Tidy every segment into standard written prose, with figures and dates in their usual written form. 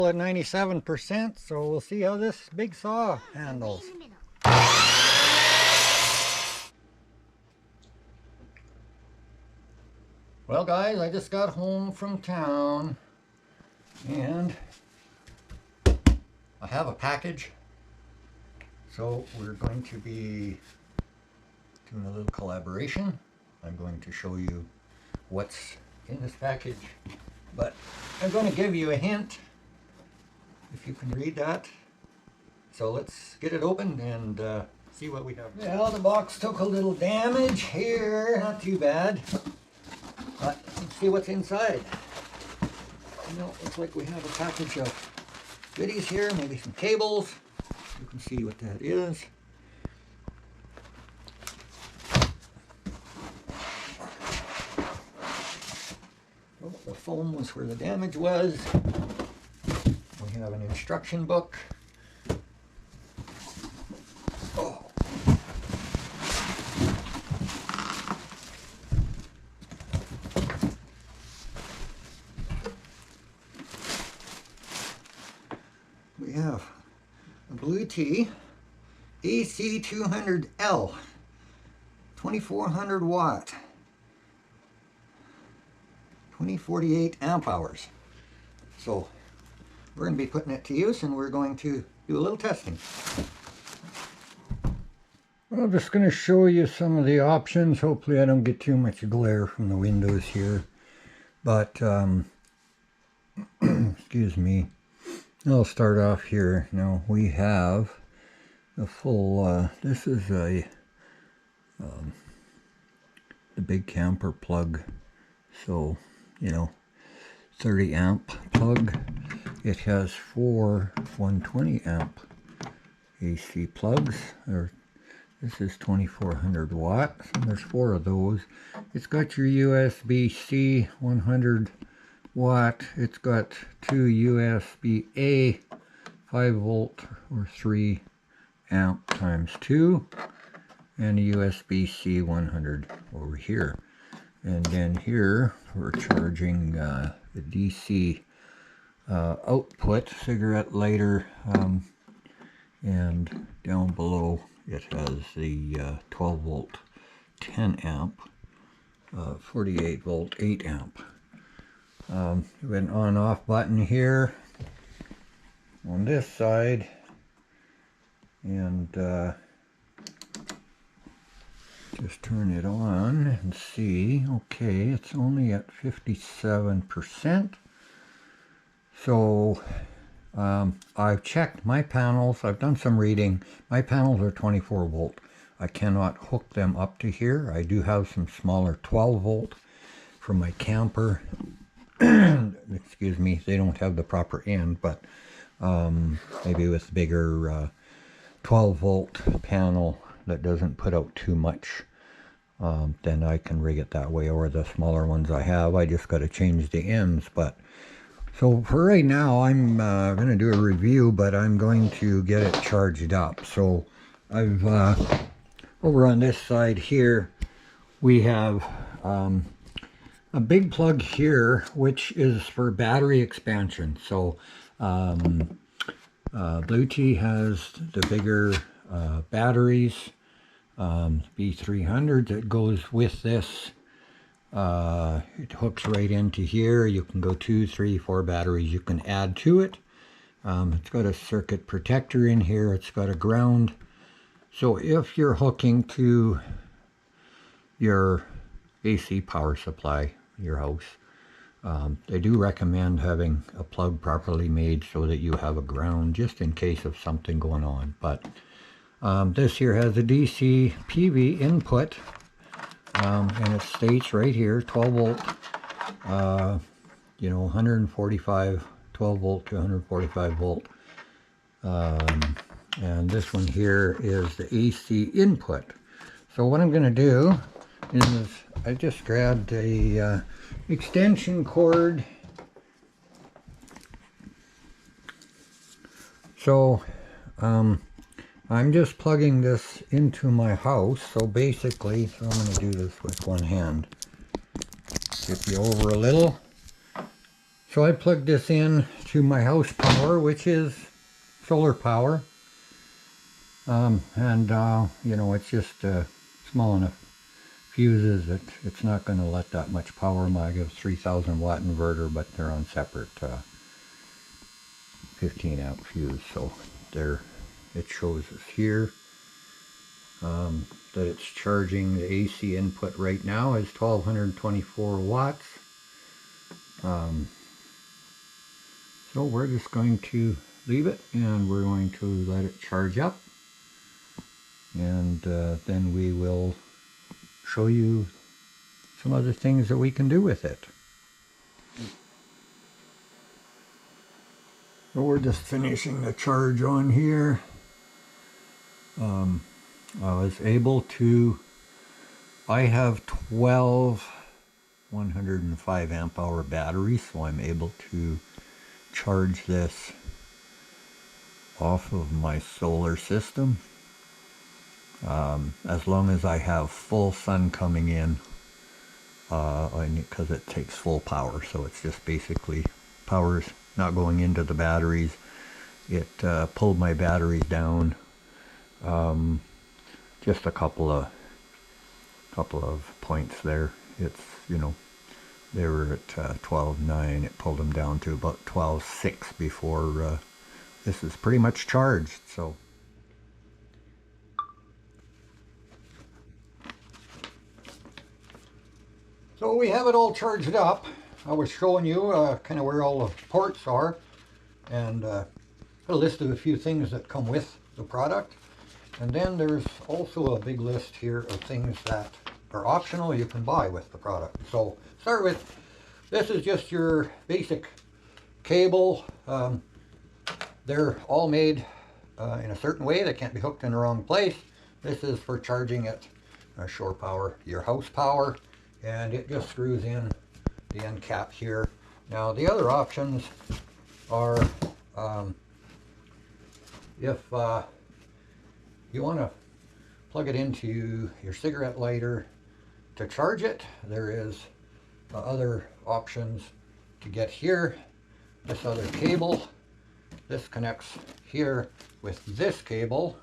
At 97%, so we'll see how this big saw handles. Well guys, I just got home from town and I have a package, so we're going to be doing a little collaboration. I'm going to show you what's in this package, but I'm going to give you a hint if you can read that. So let's get it opened and see what we have. Well, the box took a little damage here, not too bad, but let's see what's inside. You know, it looks like we have a package of goodies here, maybe some cables. You can see what that is. Oh, the foam was where the damage was. We have an instruction book. Oh. We have a blue tea, AC200L, 2400 watt, 2048 amp hours. So we're going to be putting it to use and we're going to do a little testing. Well, I'm just going to show you some of the options. Hopefully I don't get too much glare from the windows here. But, excuse me. I'll start off here. Now we have a full, this is a, the big camper plug. So, you know, 30 amp plug. It has 4 120 amp AC plugs. This is 2400 watts, and there's 4 of those. It's got your USB-C 100 watt. It's got 2 USB-A 5 volt or 3 amp times 2, and a USB-C 100 over here. And then here we're charging the DC output cigarette lighter, and down below it has the 12 volt 10 amp, 48 volt 8 amp. We have an on off button here on this side, and just turn it on and see. Okay, it's only at 57%. So I've checked my panels. I've done some reading. My panels are 24 volt. I cannot hook them up to here. I do have some smaller 12 volt from my camper. Excuse me, they don't have the proper end, but maybe with bigger 12 volt panel that doesn't put out too much, then I can rig it that way. Or the smaller ones I have, I just got to change the ends. But so for right now, I'm going to do a review, but I'm going to get it charged up. So I've over on this side here, we have a big plug here, which is for battery expansion. So Blue Tea has the bigger batteries, B300 that goes with this. It hooks right into here. You can go 2, 3, 4 batteries you can add to it. It's got a circuit protector in here. It's got a ground. So if you're hooking to your AC power supply, your house, they do recommend having a plug properly made so that you have a ground just in case of something going on. But this here has a DC PV input, and it states right here 12 volt, you know, 145, 12 volt to 145 volt. And this one here is the AC input. So what I'm going to do is I just grabbed a extension cord. So I'm just plugging this into my house. So basically, I'm going to do this with one hand. Tip you over a little. So I plugged this in to my house power, which is solar power. You know, it's just small enough fuses that it's not going to let that much power. I have a 3000 watt inverter, but they're on separate 15 amp fuse. So there, it shows us here that it's charging. The AC input right now is 1224 watts. So we're just going to leave it and we're going to let it charge up, and then we will show you some other things that we can do with it. So we're just finishing the charge on here. I was able to, I have 12 105 amp hour batteries, so I'm able to charge this off of my solar system. As long as I have full sun coming in, because it takes full power, so it's just basically power's not going into the batteries. It pulled my batteries down just a couple of points there. It's, you know, they were at 12.9. It pulled them down to about 12.6 before this is pretty much charged. So we have it all charged up. I was showing you kind of where all the ports are, and a list of a few things that come with the product. And then there's also a big list here of things that are optional you can buy with the product. So start with, this is just your basic cable. They're all made in a certain way. They can't be hooked in the wrong place. This is for charging it, shore power, your house power, and it just screws in the end cap here. Now the other options are if you want to plug it into your cigarette lighter to charge it, there is other options to get here. This other cable, this connects here with this cable.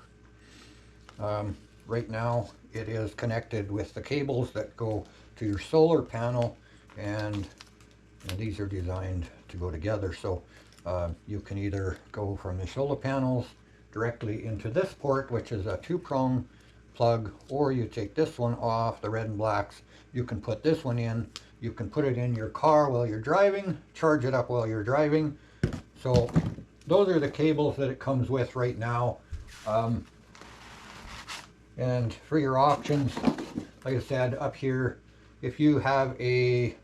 Right now it is connected with the cables that go to your solar panel, and these are designed to go together. So you can either go from the solar panels directly into this port, which is a 2-prong plug, or you take this one off, the red and blacks. You can put this one in. You can put it in your car while you're driving, charge it up while you're driving. So those are the cables that it comes with right now. And for your options, like I said, up here, if you have a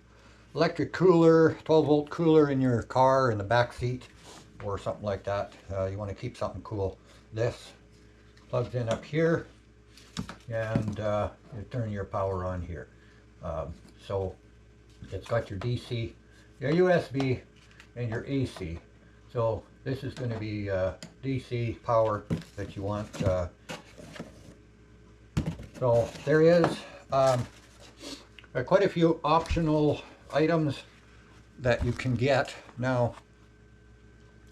electric cooler, 12 volt cooler in your car in the back seat or something like that, you want to keep something cool, this plugs in up here, and you turn your power on here. So it's got your DC, your USB, and your AC. So this is going to be DC power that you want. So there is quite a few optional items that you can get. Now,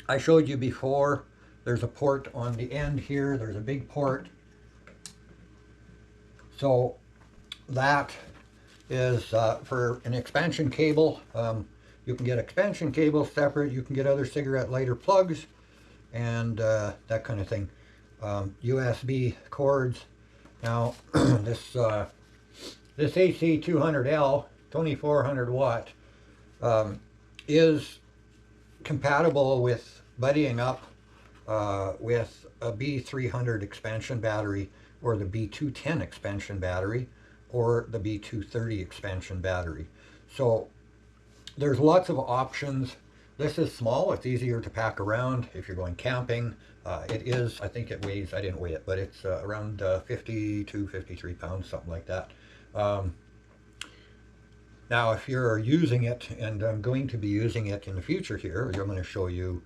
I showed you before, there's a port on the end here. There's a big port. So that is for an expansion cable. You can get expansion cables separate. You can get other cigarette lighter plugs and that kind of thing. USB cords. Now this AC200L 2400 watt is compatible with buddying up with a B300 expansion battery, or the B210 expansion battery, or the B230 expansion battery. So there's lots of options. This is small. It's easier to pack around if you're going camping. It is, I think it weighs, I didn't weigh it, but it's around 52, 53 pounds, something like that. Now, if you're using it, and I'm going to be using it in the future here, I'm going to show you,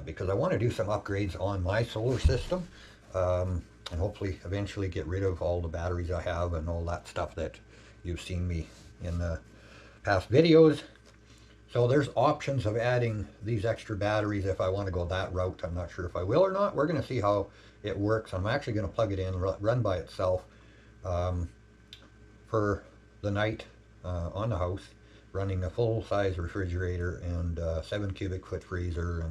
because I want to do some upgrades on my solar system, and hopefully eventually get rid of all the batteries I have and all that stuff that you've seen me in the past videos. So there's options of adding these extra batteries if I want to go that route. I'm not sure if I will or not. We're going to see how it works. I'm actually going to plug it in, run by itself for the night on the house, running a full-size refrigerator and 7 cubic foot freezer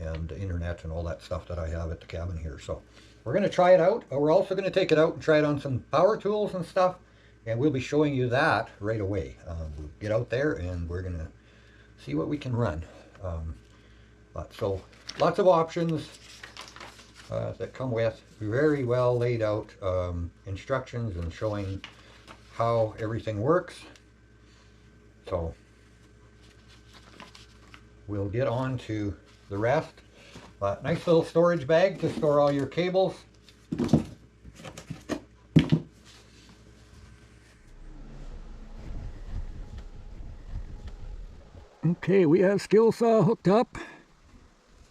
and internet and all that stuff that I have at the cabin here. So we're going to try it out. We're also going to take it out and try it on some power tools and stuff, and we'll be showing you that right away. We'll get out there and we're going to see what we can run. So lots of options that come with very well laid out instructions and showing how everything works. So we'll get on to the rest. Nice little storage bag to store all your cables. Okay, we have skill saw hooked up,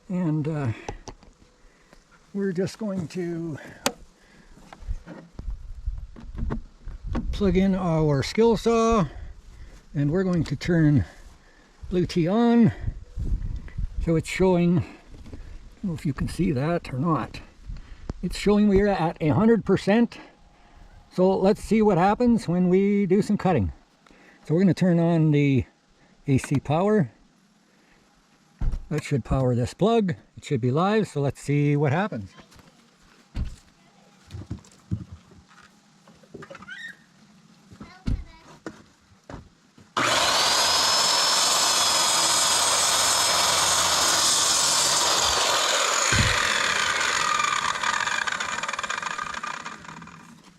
and we're just going to plug in our skill saw, and we're going to turn blue T on. So it's showing, I don't know if you can see that or not, it's showing we are at 100%. So let's see what happens when we do some cutting. So we're going to turn on the AC power. That should power this plug. It should be live, so let's see what happens.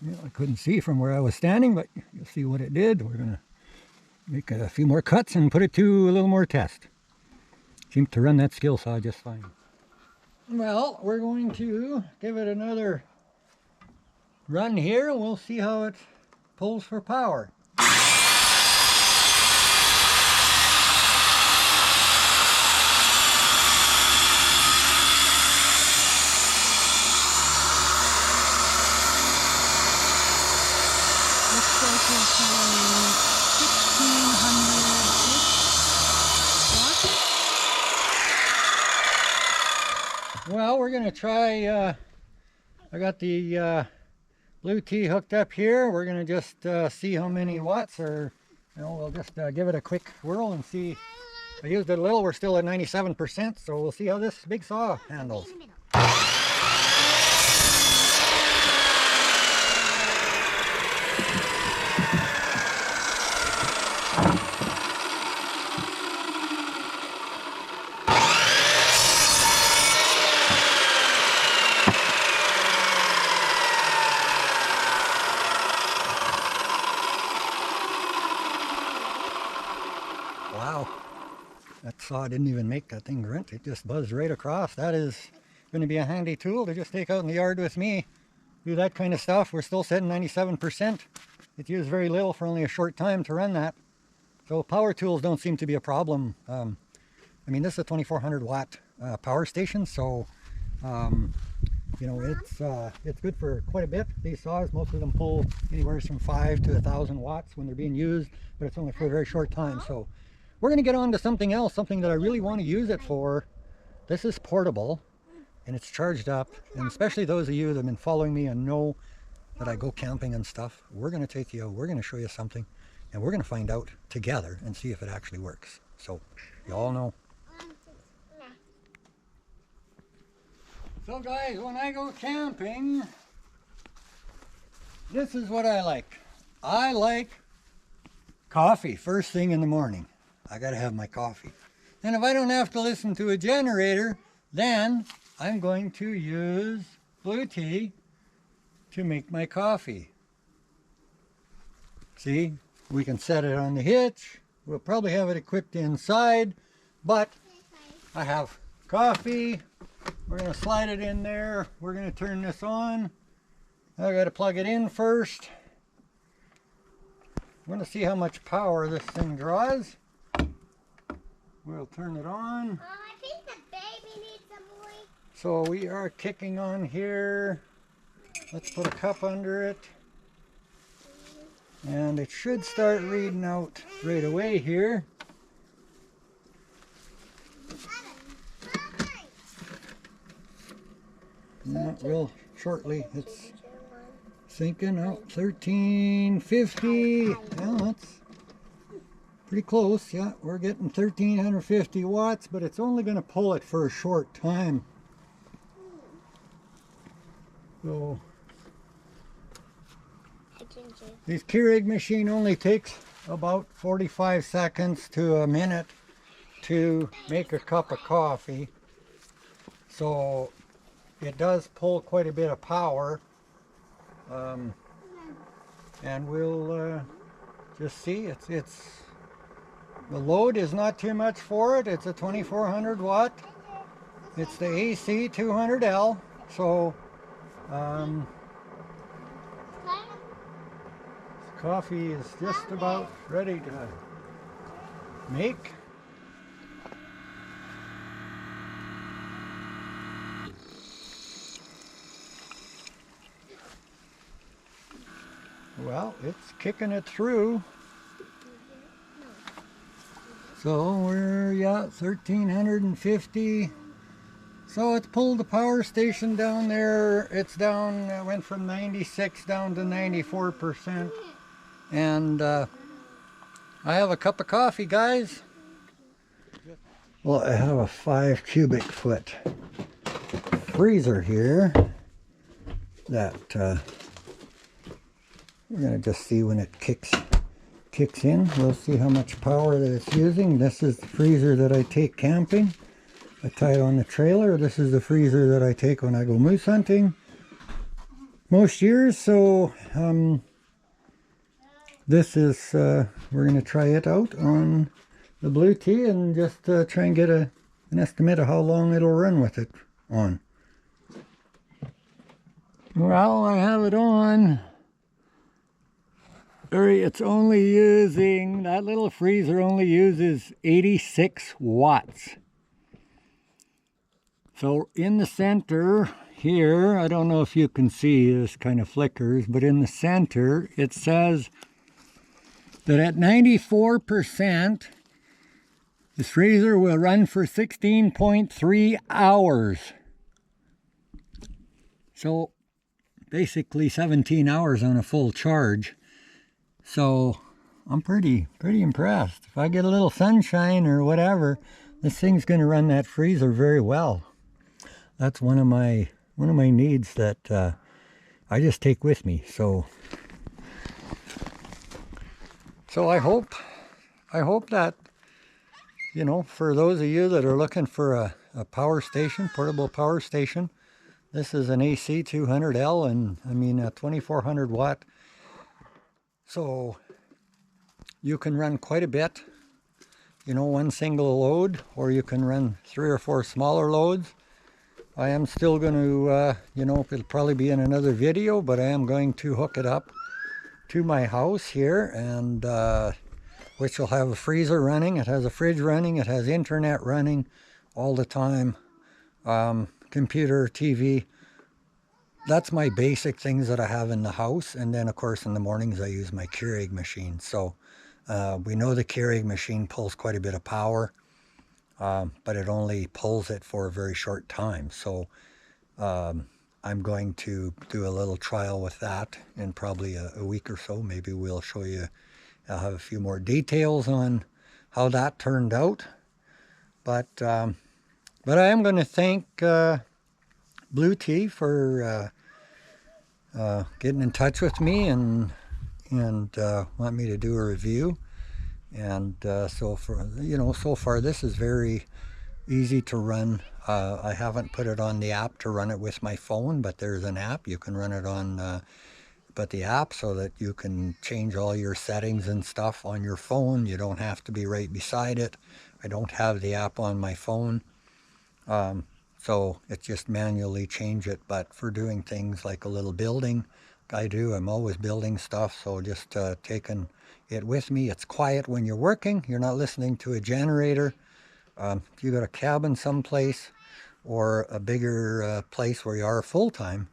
Yeah, I couldn't see from where I was standing, but you'll see what it did. We're going to make a few more cuts and put it to a little more test. Seems to run that skill saw just fine. Well, we're going to give it another run here. We'll see how it pulls for power. Looks like it's 1600 watts. Well, we're going to try, I got the blue T hooked up here. We're going to just see how many watts, or we'll just give it a quick whirl and see. I used it a little. We're still at 97%, so we'll see how this big saw handles. Wow, that saw didn't even make that thing grunt. It just buzzed right across. That is going to be a handy tool to just take out in the yard with me. Do that kind of stuff. We're still sitting 97%. It used very little for only a short time to run that. So power tools don't seem to be a problem. I mean, this is a 2400 watt power station, so it's good for quite a bit. These saws, most of them pull anywhere from 5 to 1,000 watts when they're being used, but it's only for a very short time. So we're going to get on to something else, something that I really want to use it for. This is portable, and it's charged up, and especially those of you that have been following me and know that I go camping and stuff, we're going to take you out, we're going to show you something, and we're going to find out together and see if it actually works. So, you all know. So guys, when I go camping, this is what I like. I like coffee first thing in the morning. I gotta have my coffee. And if I don't have to listen to a generator, then I'm going to use blue tea to make my coffee. See, we can set it on the hitch. We'll probably have it equipped inside, but I have coffee. We're going to slide it in there. We're going to turn this on. I got to plug it in first. We're going to see how much power this thing draws. We'll turn it on. I think the baby needs a boy. So we are kicking on here. Let's put a cup under it. And it should start reading out right away here. Yeah, real shortly. It's sinking out 1350. Yeah, that's pretty close. Yeah, we're getting 1350 watts, but it's only going to pull it for a short time. So this Keurig machine only takes about 45 seconds to a minute to make a cup of coffee. So it does pull quite a bit of power. And we'll just see. It's the load is not too much for it. It's a 2400 watt. It's the AC200L. So coffee is just about ready to make. Well, it's kicking it through. So we're, yeah, 1350. So it's pulled the power station down there. It's down, went from 96 down to 94%. And I have a cup of coffee, guys. Well, I have a 5 cubic foot freezer here that we're going to just see when it kicks in. We'll see how much power that it's using. This is the freezer that I take camping. I tie it on the trailer. This is the freezer that I take when I go moose hunting most years. So this is, we're going to try it out on the Blue Tea and just try and get an estimate of how long it'll run with it on. Well, I have it on. It's only using, that little freezer only uses 86 watts. So in the center here, I don't know if you can see, this kind of flickers, but in the center it says that at 94%, this freezer will run for 16.3 hours. So basically 17 hours on a full charge. So I'm pretty impressed. If I get a little sunshine or whatever, this thing's going to run that freezer very well. That's one of my needs that I just take with me. So I hope that, you know, for those of you that are looking for a power station, portable power station, this is an AC200L, and I mean a 2400 watt. So you can run quite a bit, you know, one single load, or you can run 3 or 4 smaller loads. I am still going to, you know, it'll probably be in another video, but I am going to hook it up to my house here, and which will have a freezer running, it has a fridge running, it has internet running all the time, computer, TV. That's my basic things that I have in the house. And then of course in the mornings I use my Keurig machine. So we know the Keurig machine pulls quite a bit of power, but it only pulls it for a very short time. So I'm going to do a little trial with that in probably a week or so. Maybe we'll show you, I'll have a few more details on how that turned out. But I am going to thank Blue Tea for getting in touch with me and want me to do a review. And so for, you know, so far this is very easy to run. I haven't put it on the app to run it with my phone, but there's an app you can run it on, but the app, so that you can change all your settings and stuff on your phone. You don't have to be right beside it. I don't have the app on my phone, so it's just manually change it. But for doing things like a little building, I'm always building stuff, so just taking it with me. It's quiet when you're working. You're not listening to a generator. If you got a cabin someplace or a bigger place where you are full-time,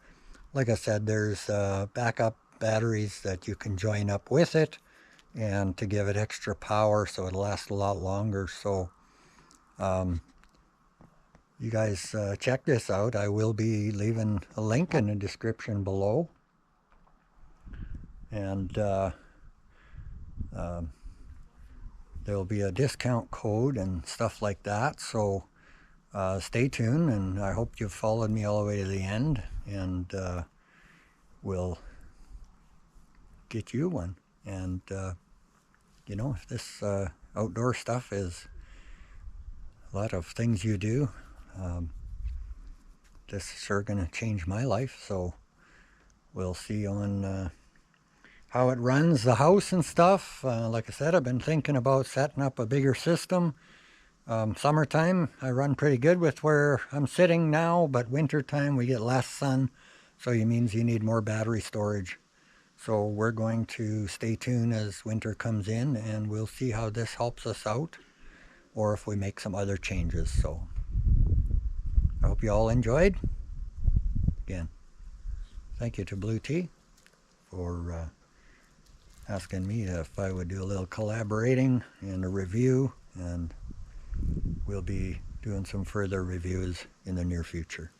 like I said, there's backup batteries that you can join up with it and to give it extra power so it'll last a lot longer. So you guys check this out. I will be leaving a link in the description below. And there'll be a discount code and stuff like that. So stay tuned, and I hope you've followed me all the way to the end, and we'll get you one. And you know, if this outdoor stuff is a lot of things you do, this is sure going to change my life. So we'll see on how it runs the house and stuff. Like I said, I've been thinking about setting up a bigger system. Summertime, I run pretty good with where I'm sitting now, but wintertime we get less sun, so it means you need more battery storage. So we're going to stay tuned as winter comes in, and we'll see how this helps us out, or if we make some other changes. So I hope you all enjoyed. Again, thank you to Blue Tea for asking me if I would do a little collaborating and a review, and we'll be doing some further reviews in the near future.